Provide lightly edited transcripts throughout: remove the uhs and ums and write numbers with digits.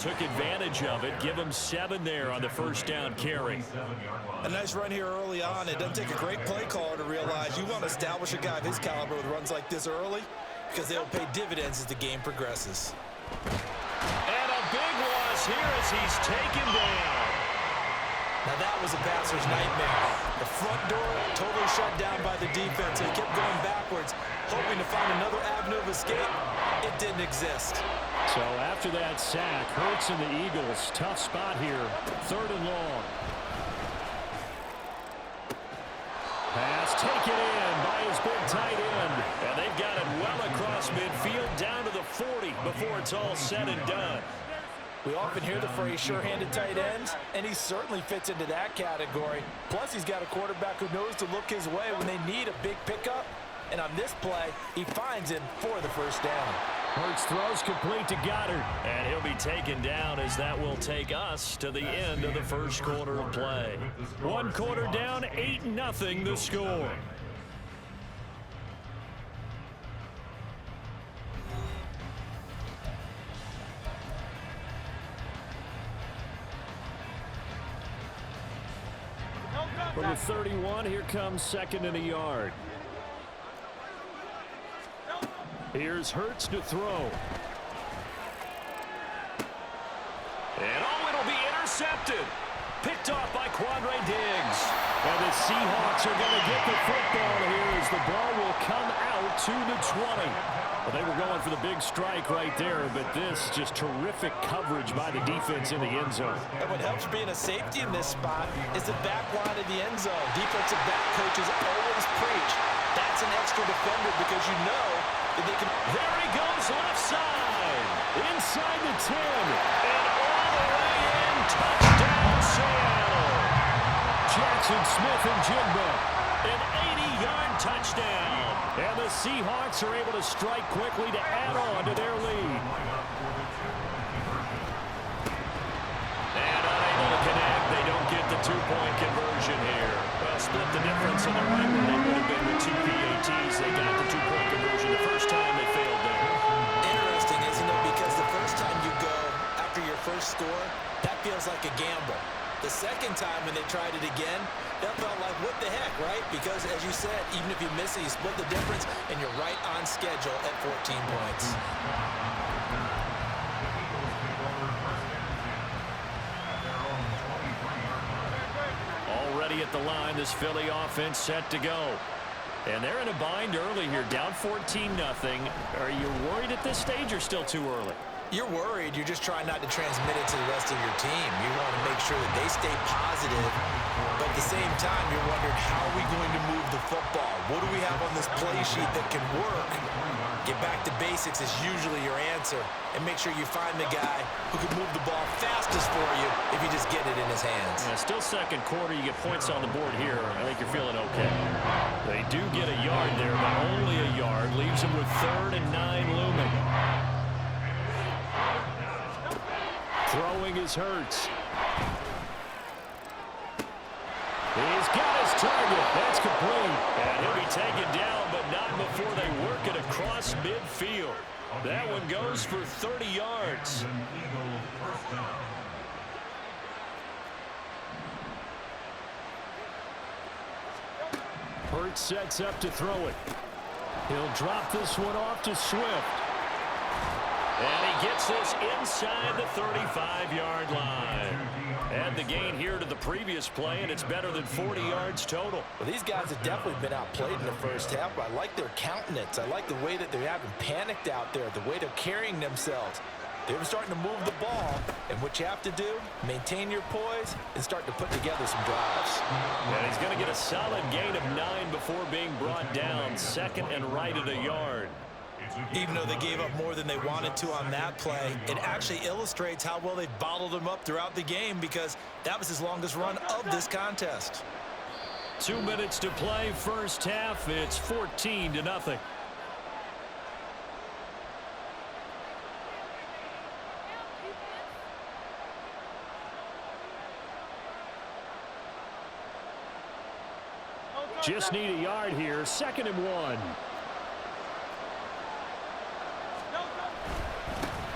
Took advantage of it. Give him 7 there on the first down carry. A nice run here early on. It doesn't take a great play caller to realize you want to establish a guy of his caliber with runs like this early because they'll pay dividends as the game progresses. And a big loss here as he's taken down. Now that was a passer's nightmare. The front door totally shut down by the defense. They kept going backwards, hoping to find another avenue of escape. It didn't exist. So after that sack, Hurts and the Eagles, tough spot here, 3rd and long. Pass taken in by his big tight end. And they've got it well across midfield down to the 40 before it's all said and done. We often hear the phrase sure-handed tight ends, and he certainly fits into that category. Plus, he's got a quarterback who knows to look his way when they need a big pickup. And on this play, he finds him for the first down. Hurts throws complete to Goddard. And he'll be taken down as that will take us to the end of the first quarter of play. 1 quarter down, 8-0 the score. From the 31, here comes 2nd and a yard. Here's Hurts to throw. And it'll be intercepted. Picked off by Quandre Diggs. And the Seahawks are going to get the football here as the ball will come out to the 20. Well, they were going for the big strike right there, but this just terrific coverage by the defense in the end zone. And what helps being a safety in this spot is the back line of the end zone. Defensive back coaches always preach. That's an extra defender because you know that they can. There he goes left side. Inside the 10. And all the way in. Touchdown, Seattle. Jackson Smith and Jigba. An 80-yard touchdown. And the Seahawks are able to strike quickly to add on to their lead. And unable to connect. They don't get the 2-point conversion here. Well, split the difference in the right where they would have been with 2 PATs. They got the 2-point conversion the first time they failed there. Interesting, isn't it? Because the first time you go after your first score, that feels like a gamble. The second time when they tried it again, that felt like, what the heck, right? Because, as you said, even if you miss it, you split the difference, and you're right on schedule at 14 points. Already at the line, this Philly offense set to go. And they're in a bind early here, down 14-0. Are you worried at this stage or still too early? You're worried. You're just trying not to transmit it to the rest of your team. You want to make sure that they stay positive, but at the same time, you're wondering, how are we going to move the football? What do we have on this play sheet that can work? Get back to basics is usually your answer, and make sure you find the guy who can move the ball fastest for you if you just get it in his hands. Yeah, still second quarter. You get points on the board here. I think you're feeling okay. They do get a yard there, but only a yard. Leaves them with 3rd and 9 looming. Throwing is Hurts. He's got his target. That's complete. And he'll be taken down, but not before they work it across midfield. That one goes for 30 yards. Hurts sets up to throw it. He'll drop this one off to Swift. And he gets this inside the 35-yard line. Add the gain here to the previous play, and it's better than 40 yards total. Well, these guys have definitely been outplayed in the first half, but I like their countenance. I like the way that they haven't panicked out there, the way they're carrying themselves. They're starting to move the ball, and what you have to do, maintain your poise and start to put together some drives. And he's going to get a solid gain of 9 before being brought down, 2nd and right at a yard. Even though they gave up more than they wanted to on that play, it actually illustrates how well they bottled them up throughout the game, because that was his longest run of this contest. 2 minutes to play, first half. It's 14-0. Just need a yard here, 2nd and 1.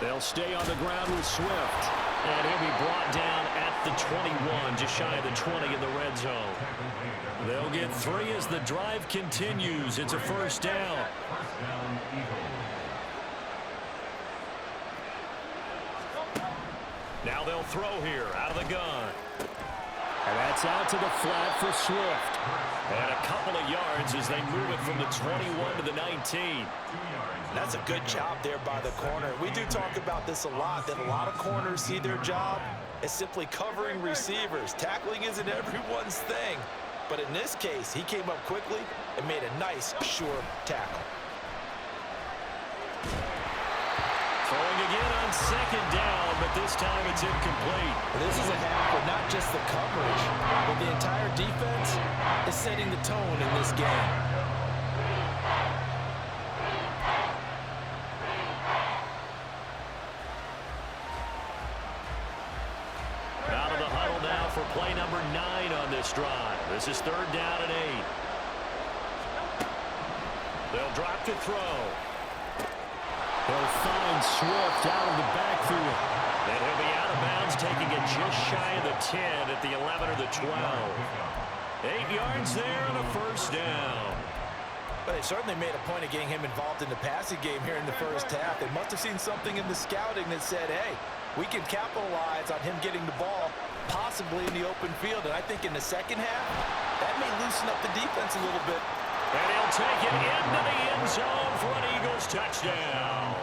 They'll stay on the ground with Swift. And he'll be brought down at the 21, just shy of the 20 in the red zone. They'll get 3 as the drive continues. It's a first down. Now they'll throw here out of the gun. And that's out to the flat for Swift. And a couple of yards as they move it from the 21 to the 19. That's a good job there by the corner. We do talk about this a lot, that a lot of corners see their job as simply covering receivers. Tackling isn't everyone's thing. But in this case, he came up quickly and made a nice, sure tackle. Throwing again on second down, but this time it's incomplete. This is a half where not just the coverage, but the entire defense is setting the tone in this game. Out of the huddle now for play number 9 on this drive. This is 3rd down and 8. They'll drop to throw. He'll find Swift out of the backfield. And he'll be out of bounds, taking it just shy of the 10 at the 11 or the 12. 8 yards there and a first down. But they certainly made a point of getting him involved in the passing game here in the first half. They must have seen something in the scouting that said, hey, we can capitalize on him getting the ball possibly in the open field. And I think in the second half, that may loosen up the defense a little bit. And he'll take it into the end zone for an Eagles touchdown.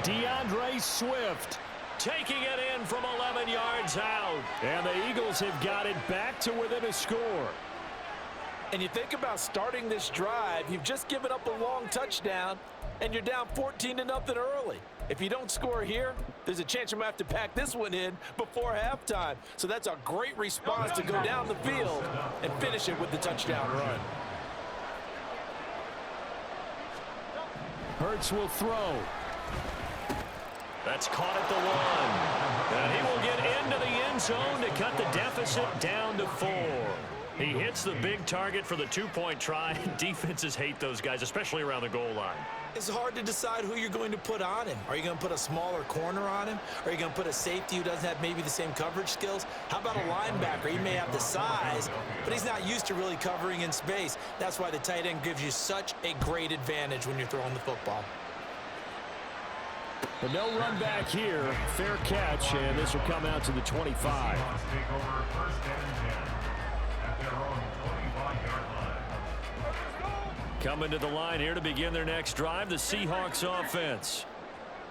DeAndre Swift taking it in from 11 yards out. And the Eagles have got it back to within a score. And you think about starting this drive, you've just given up a long touchdown, and you're down 14-0 early. If you don't score here, there's a chance you might have to pack this one in before halftime. So that's a great response to go down the field and finish it with the touchdown run. Hurts will throw. That's caught at the 1. And he will get into the end zone to cut the deficit down to 4. He hits the big target for the 2-point try. Defenses hate those guys, especially around the goal line. It's hard to decide who you're going to put on him. Are you going to put a smaller corner on him? Are you going to put a safety who doesn't have maybe the same coverage skills? How about a linebacker? He may have the size, but he's not used to really covering in space. That's why the tight end gives you such a great advantage when you're throwing the football. But no run back here. Fair catch, and this will come out to the 25. Coming to the line here to begin their next drive, the Seahawks offense.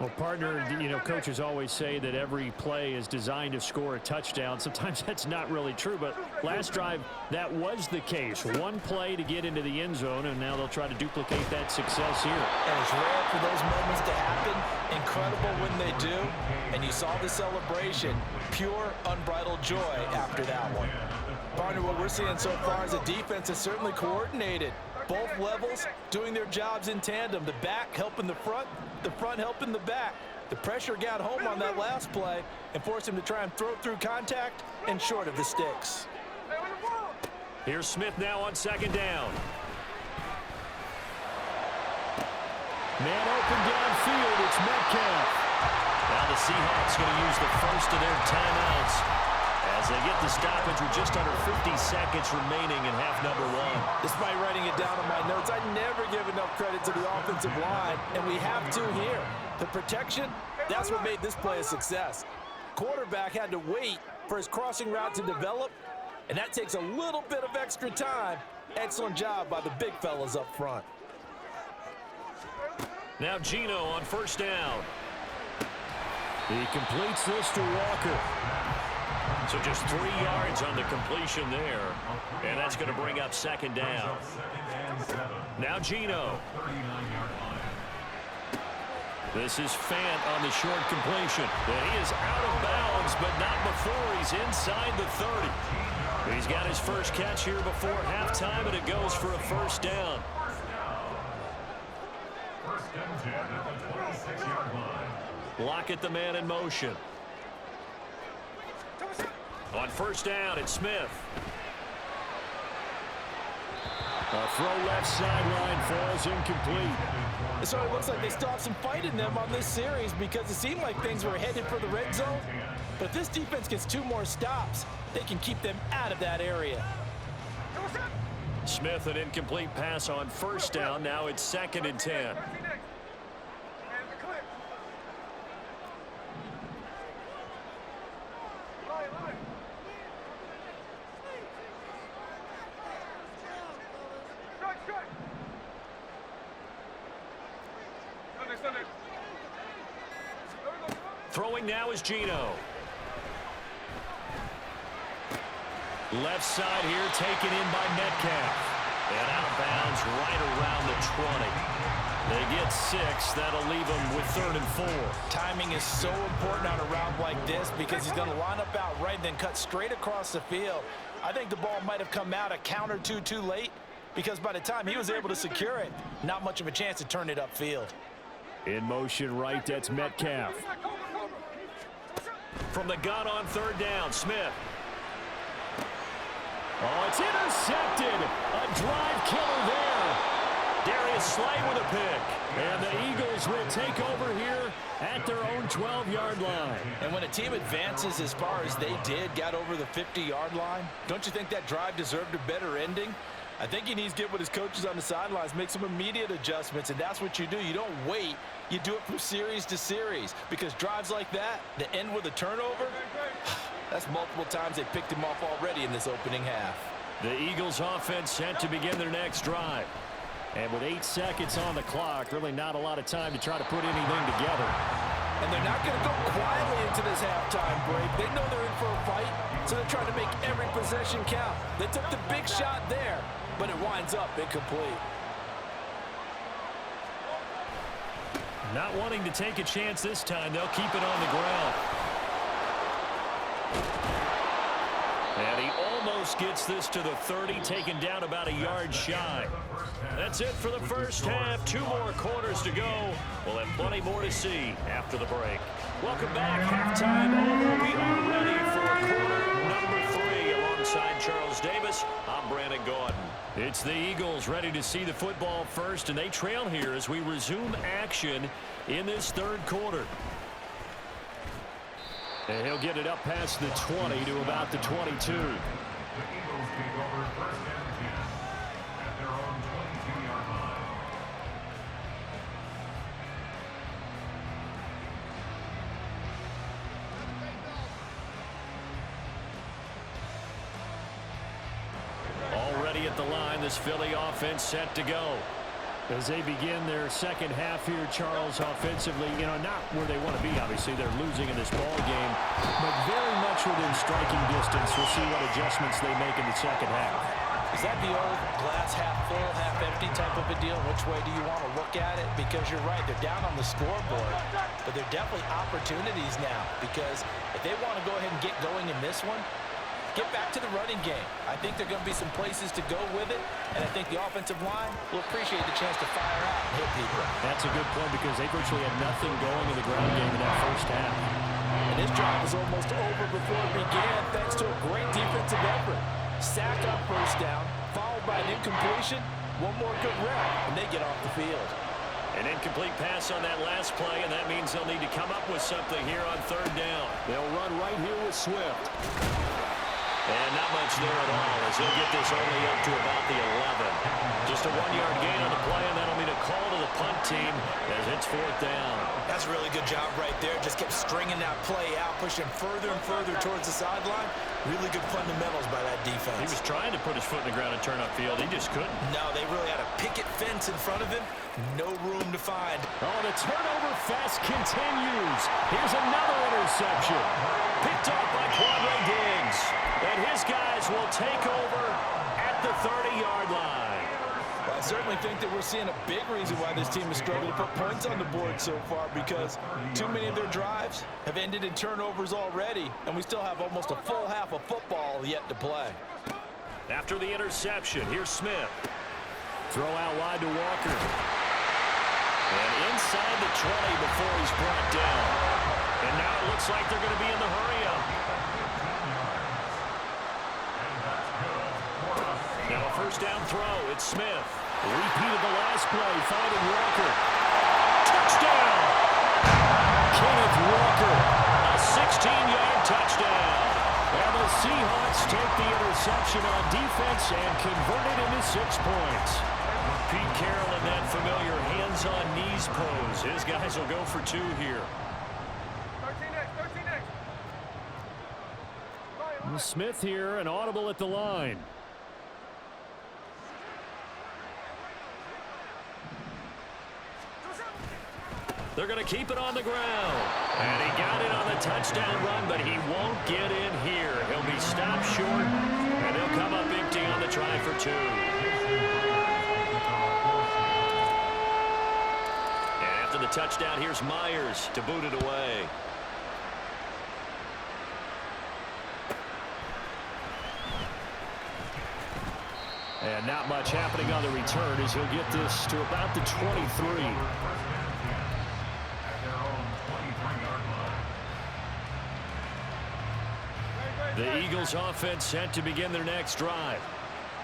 Well, partner, coaches always say that every play is designed to score a touchdown. Sometimes that's not really true, but last drive, that was the case. One play to get into the end zone, and now they'll try to duplicate that success here. And it's rare for those moments to happen. Incredible when they do. And you saw the celebration. Pure, unbridled joy after that one. Partner, what we're seeing so far is a defense that's certainly coordinated. Both levels doing their jobs in tandem. The back helping the front helping the back. The pressure got home on that last play and forced him to try and throw through contact and short of the sticks. Here's Smith now on second down. Man open downfield, it's Metcalf. Now the Seahawks going to use the first of their timeouts as they get the stoppage with just under 50 seconds remaining in half number 1. Despite writing it down on my notes, I never give enough credit to the offensive line, and we have to here. The protection, that's what made this play a success. Quarterback had to wait for his crossing route to develop, and that takes a little bit of extra time. Excellent job by the big fellas up front. Now Geno on first down. He completes this to Walker. So just 3 yards on the completion there. And that's going to bring up second down. Now Geno. This is Fant on the short completion. And he is out of bounds, but not before he's inside the 30. He's got his first catch here before halftime, and it goes for a first down. Lockett, the man in motion. On first down, it's Smith. A throw left sideline falls incomplete. So it looks like they still have some fight in them on this series because it seemed like things were headed for the red zone. But if this defense gets 2 more stops, they can keep them out of that area. Smith, an incomplete pass on first down. Now it's 2nd and 10. Throwing now is Geno. Left side here taken in by Metcalf. And out of bounds right around the 20. They get 6. That'll leave them with 3rd and 4. Timing is so important on a round like this because he's going to line up out right and then cut straight across the field. I think the ball might have come out a count or two too late because by the time he was able to secure it, not much of a chance to turn it upfield. In motion right, that's Metcalf. From the gun on 3rd down, Smith. Oh, it's intercepted. A drive killer there. Darius Slay with a pick. And the Eagles will take over here at their own 12-yard line. And when a team advances as far as they did, got over the 50-yard line, don't you think that drive deserved a better ending? I think he needs to get with his coaches on the sidelines, make some immediate adjustments, and that's what you do. You don't wait. You do it from series to series because drives like that end with a turnover, that's multiple times they picked him off already in this opening half. The Eagles offense set to begin their next drive. And with 8 seconds on the clock, really not a lot of time to try to put anything together. And they're not going to go quietly into this halftime break. They know they're in for a fight, so they're trying to make every possession count. They took the big shot there, but it winds up incomplete. Not wanting to take a chance this time, they'll keep it on the ground. And he almost gets this to the 30, taken down about a yard shy. That's it for the first half. 2 more quarters to go. We'll have plenty more to see after the break. Welcome back. Halftime over. We are ready for quarter number 3. Alongside Charles Davis, I'm Brandon Gaudin. It's the Eagles ready to see the football first, and they trail here as we resume action in this 3rd quarter. And he'll get it up past the 20 to about the 22. Already at the line, this Philly offense set to go. As they begin their second half here, Charles, offensively, not where they want to be, obviously. They're losing in this ball game, but very much within striking distance. We'll see what adjustments they make in the second half. Is that the old glass half full, half empty type of a deal? Which way do you want to look at it? Because you're right, they're down on the scoreboard, but they're definitely opportunities now because if they want to go ahead and get going in this one, get back to the running game. I think there are going to be some places to go with it, and I think the offensive line will appreciate the chance to fire out and hit people. That's a good point because they virtually had nothing going in the ground game in that first half. And this drive was almost over before it began thanks to a great defensive effort. Sack on first down, followed by an incompletion, one more good rep, and they get off the field. An incomplete pass on that last play, and that means they'll need to come up with something here on 3rd down. They'll run right here with Swift. And not much there at all as he'll get this only up to about the 11. Just a 1-yard gain on the play, and that'll mean a call to the punt team as it's 4th down. That's a really good job right there. Just kept stringing that play out, pushing further and further towards the sideline. Really good fundamentals by that defense. He was trying to put his foot in the ground and turn upfield. He just couldn't. No, they really had a picket fence in front of him. No room to find. Oh, the turnover fest continues. Here's another interception. Picked off by Quandre Diggs. And his guys will take over at the 30-yard line. Well, I certainly think that we're seeing a big reason why this team has struggled to put points on the board so far because too many of their drives have ended in turnovers already, and we still have almost a full half of football yet to play. After the interception, here's Smith. Throw out wide to Walker. And inside the 20 before he's brought down. And now it looks like they're going to be in the hurry-up. Now a first down throw. It's Smith. Repeated the last play, finding Walker. Touchdown! Kenneth Walker, a 16-yard touchdown. And the Seahawks take the interception on defense and convert it into 6 points. Pete Carroll in that familiar hands-on-knees pose. His guys will go for 2 here. 13 next. Smith here, an audible at the line. They're going to keep it on the ground. And he got it on the touchdown run, but he won't get in here. He'll be stopped short, and he'll come up empty on the try for 2. And after the touchdown, here's Myers to boot it away. And not much happening on the return as he'll get this to about the 23. The Eagles offense set to begin their next drive.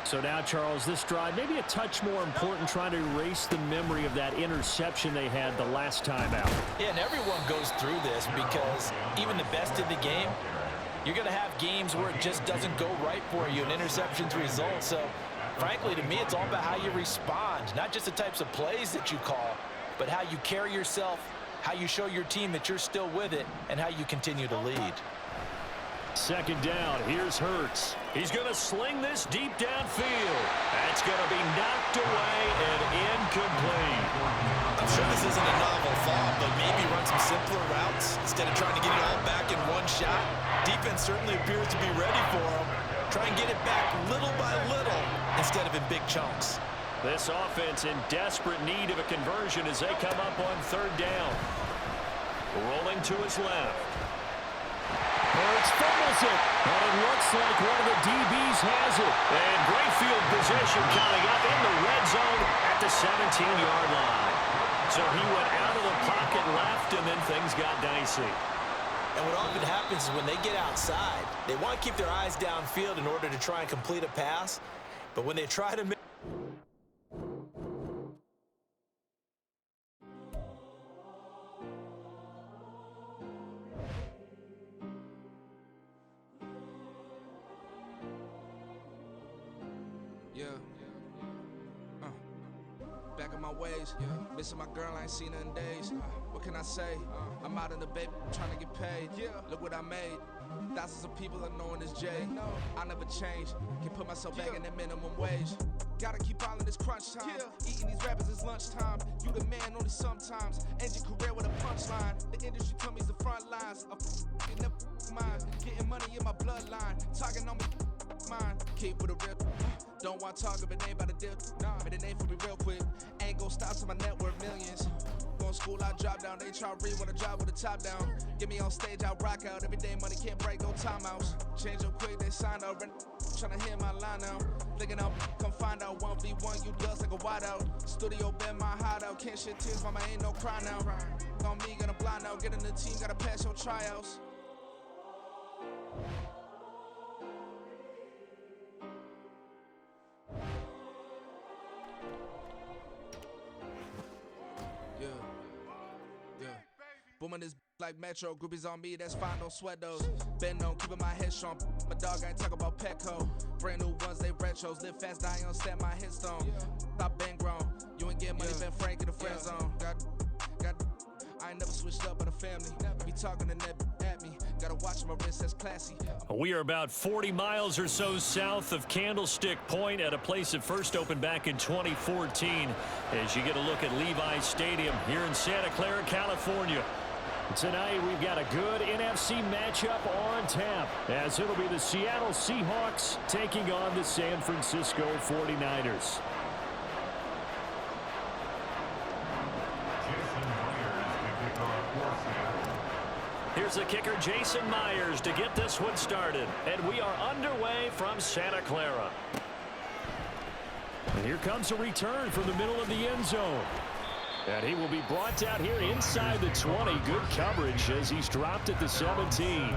So now, Charles, this drive maybe a touch more important, trying to erase the memory of that interception they had the last time out. Yeah, and everyone goes through this because even the best in the game, you're going to have games where it just doesn't go right for you, and interceptions result. So, frankly, to me, it's all about how you respond, not just the types of plays that you call, but how you carry yourself, how you show your team that you're still with it, and how you continue to lead. Second down, here's Hurts. He's going to sling this deep downfield. That's going to be knocked away and incomplete. I'm sure this isn't a novel thought, but maybe run some simpler routes instead of trying to get it all back in one shot. Defense certainly appears to be ready for him. Try and get it back little by little instead of in big chunks. This offense in desperate need of a conversion as they come up on third down. Rolling to his left. Hurts fumbles it, and it looks like one of the DBs has it. And great field position coming up in the red zone at the 17-yard line. So he went out of the pocket left, and then things got dicey. And what often happens is when they get outside, they want to keep their eyes downfield in order to try and complete a pass. But when they try to make back in my ways, missing my girl, I ain't seen her in days. What can I say? I'm out in the baby, trying to get paid. Look what I made. Thousands of people are knowing this Jay. I never change. Can put myself back in that minimum wage. Gotta keep all in this crunch time. Eating these rappers is lunchtime. You the man only sometimes. End your career with a punchline. The industry told me it's the front lines. I never mine. Getting money in my bloodline. Talking on me. Mine. Keep with a real. Don't want to talk if it ain't about a deal. But it ain't for me real quick. Ain't gon' stop till my net worth millions. Going school, I drop down. They try to read when I drive with the top down. Get me on stage, I rock out. Every day money can't break, no timeouts. Change up quick, they signed up. Tryna hear my line now. Thinking I'll come find out 1v1, you dust like a wideout. Studio been my hideout. Can't shed tears, mama ain't no cry now. On me, gonna blind out. Get in the team, gotta pass your tryouts. Booming this like Metro, groupies on me, that's fine, don't sweat those. Been on, keeping my head strong. My dog ain't talk about Petco. Brand new ones, they retros. Live fast, die on set, my headstone. Stop been grown. You ain't getting money, been Frank in the friend zone. I ain't never switched up on the family. Be talking to net at me. Gotta watch my wrist, that's classy. We are about 40 miles or so south of Candlestick Point at a place that first opened back in 2014 as you get a look at Levi's Stadium here in Santa Clara, California. Tonight, we've got a good NFC matchup on tap, as it'll be the Seattle Seahawks taking on the San Francisco 49ers. Here's the kicker, Jason Myers, to get this one started. And we are underway from Santa Clara. And here comes a return from the middle of the end zone. And he will be brought down here inside the 20. Good coverage as he's dropped at the 17.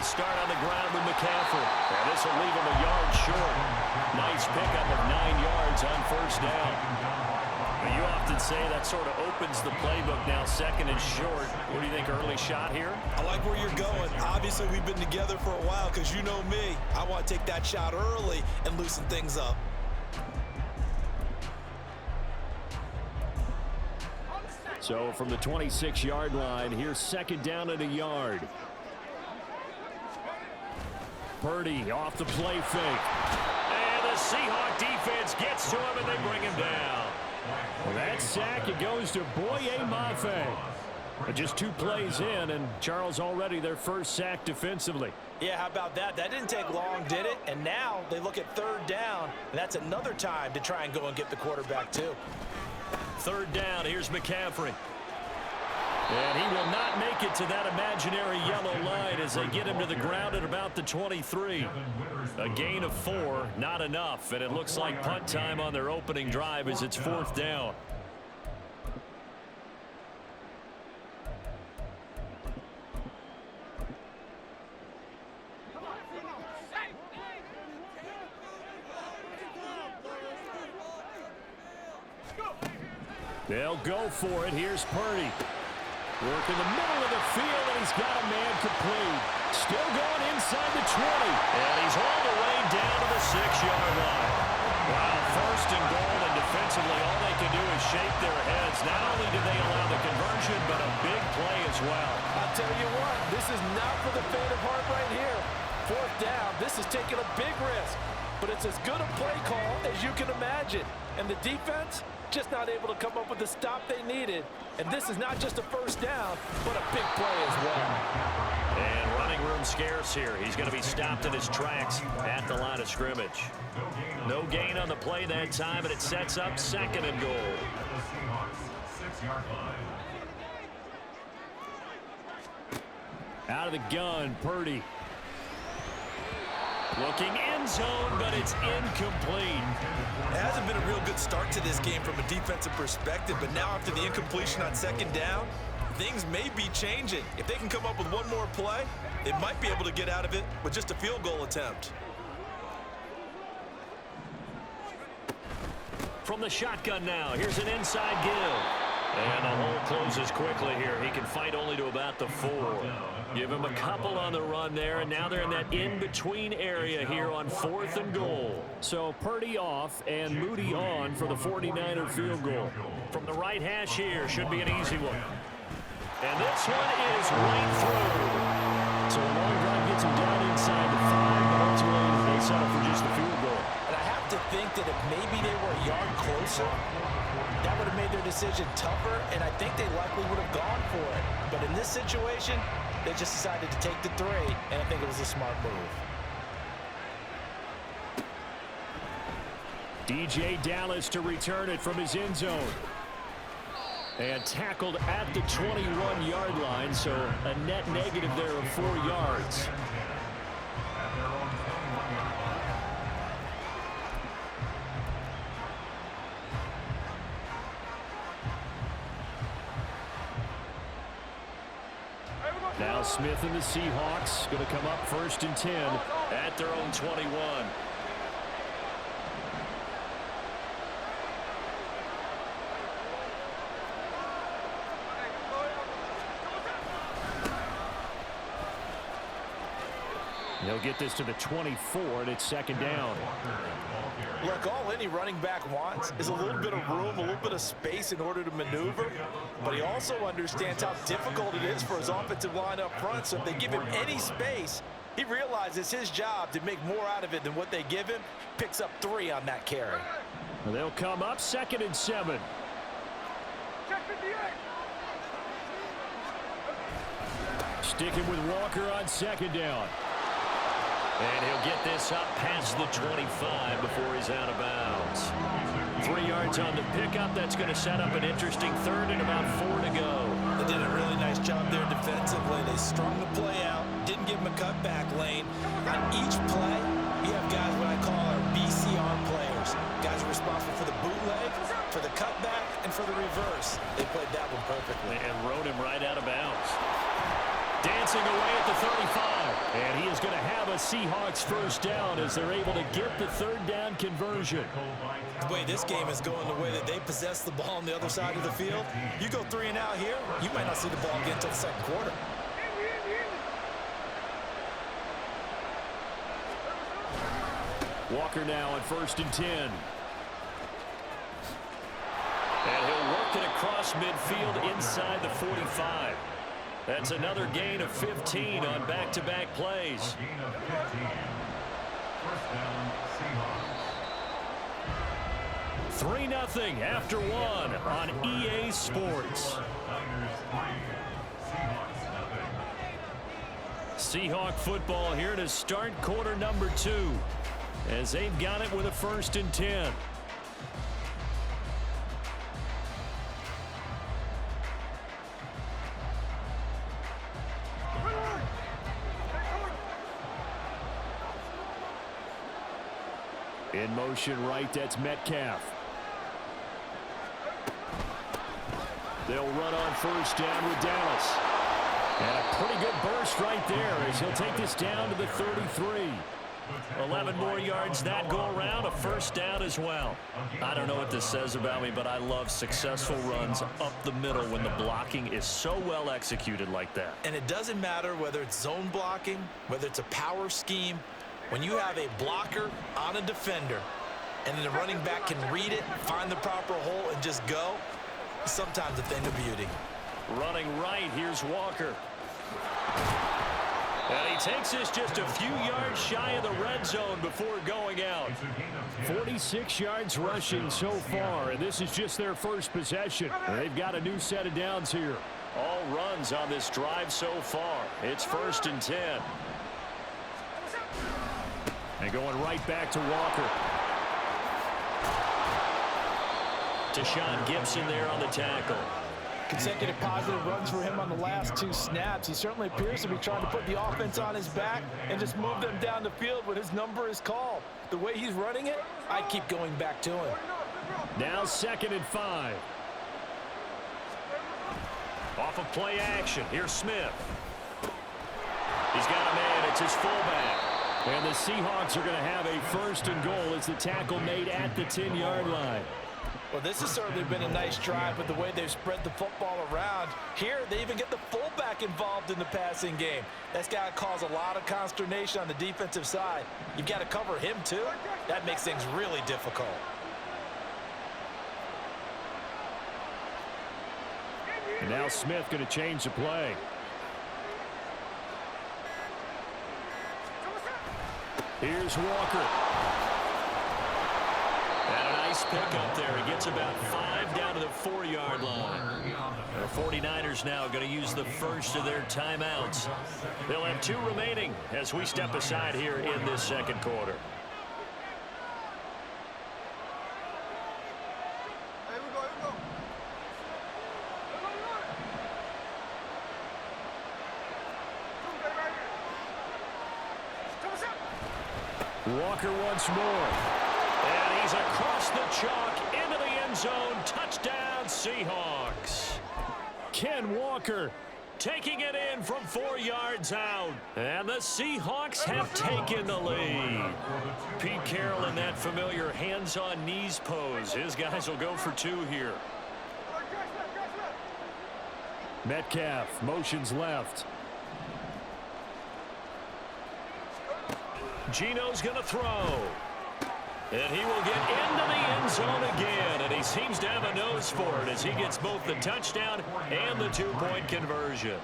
start on the ground with McCaffrey. And this will leave him a yard short. Nice pickup of 9 yards on first down. You often say that sort of opens the playbook now, second and short. What do you think, early shot here? I like where you're going. Obviously, we've been together for a while because you know me. I want to take that shot early and loosen things up. So from the 26-yard line, here's second down and a yard. Purdy off the play fake. And the Seahawk defense gets to him, and they bring him down. Well, that sack, it goes to Boye Mafe. But just 2 plays in, and Charles already their first sack defensively. Yeah, how about that? That didn't take long, did it? And now they look at third down, and that's another time to try and go and get the quarterback too. Third down, here's McCaffrey. And he will not make it to that imaginary yellow line as they get him to the ground at about the 23. A gain of 4, not enough, and it looks like punt time on their opening drive as it's 4th down. They'll go for it. Here's Purdy. Work in the middle of the field, and he's got a man complete. Still going inside the 20. And he's all the way down to the 6-yard line. Wow, first and goal, and defensively all they can do is shake their heads. Not only do they allow the conversion, but a big play as well. I'll tell you what, this is not for the faint of heart right here. 4th down, this is taking a big risk. But it's as good a play call as you can imagine. And the defense just not able to come up with the stop they needed. And this is not just a first down, but a big play as well. And running room scarce here. He's going to be stopped in his tracks at the line of scrimmage. No gain on the play that time, and it sets up second and goal. Out of the gun, Purdy. Looking end zone, but it's incomplete. It hasn't been a real good start to this game from a defensive perspective, but now after the incompletion on second down, things may be changing. If they can come up with one more play, they might be able to get out of it with just a field goal attempt. From the shotgun now, here's an inside give. And the hole closes quickly here. He can fight only to about the 4. Give him a couple on the run there, and now they're in that in-between area here on 4th and goal. So Purdy off and Moody on for the 49er field goal. From the right hash here, should be an easy one. And this one is right through. So a long drive gets him down inside the 5, but ultimately they settle for just the field goal. And I have to think that if maybe they were a yard closer, that would have made their decision tougher, and I think they likely would have gone for it. But in this situation, they just decided to take the 3, and I think it was a smart move. DJ Dallas to return it from his end zone. And tackled at the 21-yard line, so a net negative there of 4 yards. Now Smith and the Seahawks going to come up 1st and 10 at their own 21. They'll get this to the 24, and it's second down. Look, all any running back wants is a little bit of room, a little bit of space in order to maneuver, but he also understands how difficult it is for his offensive line up front, so if they give him any space, he realizes his job to make more out of it than what they give him, picks up 3 on that carry. They'll come up 2nd and 7. Sticking with Walker on 2nd down. And he'll get this up past the 25 before he's out of bounds. 3 yards on the pickup. That's going to set up an interesting 3rd and about 4 to go. They did a really nice job there defensively. They strung the play out, didn't give him a cutback lane. On each play, you have guys what I call our BCR players. Guys are responsible for the bootleg, for the cutback, and for the reverse. They played that one perfectly. And rode him right out of bounds. Dancing away at the 35. And he is going to have a Seahawks first down as they're able to get the third down conversion. The way this game is going, the way that they possess the ball on the other side of the field, you go 3 and out here, you might not see the ball again until the second quarter. Walker now on 1st and 10. And he'll work it across midfield inside the 45. That's another gain of 15 on back-to-back plays. 3-0 after 1 on EA Sports. Seahawk football here to start quarter number 2 as they've got it with a 1st and 10. In motion right, that's Metcalf. They'll run on 1st down with Dallas. And a pretty good burst right there as he'll take this down to the 33. 11 more yards that go around, a 1st down as well. I don't know what this says about me, but I love successful runs up the middle when the blocking is so well executed like that. And it doesn't matter whether it's zone blocking, whether it's a power scheme. When you have a blocker on a defender and then the running back can read it, find the proper hole, and just go, sometimes a thing of beauty. Running right, here's Walker. And he takes this just a few yards shy of the red zone before going out. 46 yards rushing so far, and this is just their first possession. They've got a new set of downs here. All runs on this drive so far. It's 1st and 10. And going right back to Walker. Deshaun Gibson there on the tackle. Consecutive positive runs for him on the last 2 snaps. He certainly appears to be trying to put the offense on his back and just move them down the field when his number is called. The way he's running it, I'd keep going back to him. Now 2nd and 5. Off of play action. Here's Smith. He's got a man. It's his fullback. And the Seahawks are going to have a 1st and goal as the tackle made at the 10-yard line. Well, this has certainly been a nice drive with the way they've spread the football around. Here, they even get the fullback involved in the passing game. That's got to cause a lot of consternation on the defensive side. You've got to cover him, too. That makes things really difficult. And now Smith going to change the play. Here's Walker. And a nice pick up there. He gets about 5 down to the 4-yard line. The 49ers now going to use the first of their timeouts. They'll have 2 remaining as we step aside here in this second quarter. Walker once more. And he's across the chalk into the end zone. Touchdown, Seahawks. Ken Walker taking it in from 4 yards out. And the Seahawks have taken the lead. Pete Carroll in that familiar hands-on knees pose. His guys will go for 2 here. Metcalf motions left. Gino's going to throw. And he will get into the end zone again. And he seems to have a nose for it as he gets both the touchdown and the 2-point conversion.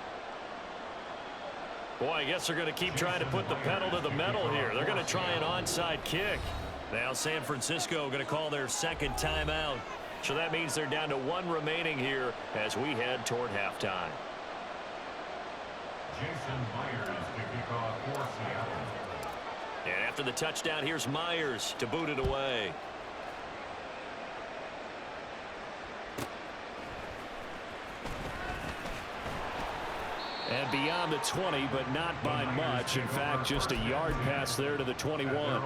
Boy, I guess they're going to keep trying to put the pedal to the metal here. They're going to try an onside kick. Now San Francisco going to call their 2nd timeout. So that means they're down to 1 remaining here as we head toward halftime. Jason Myers to kick off for Seattle. And after the touchdown, here's Myers to boot it away. And beyond the 20, but not by much. In fact, just a yard pass there to the 21.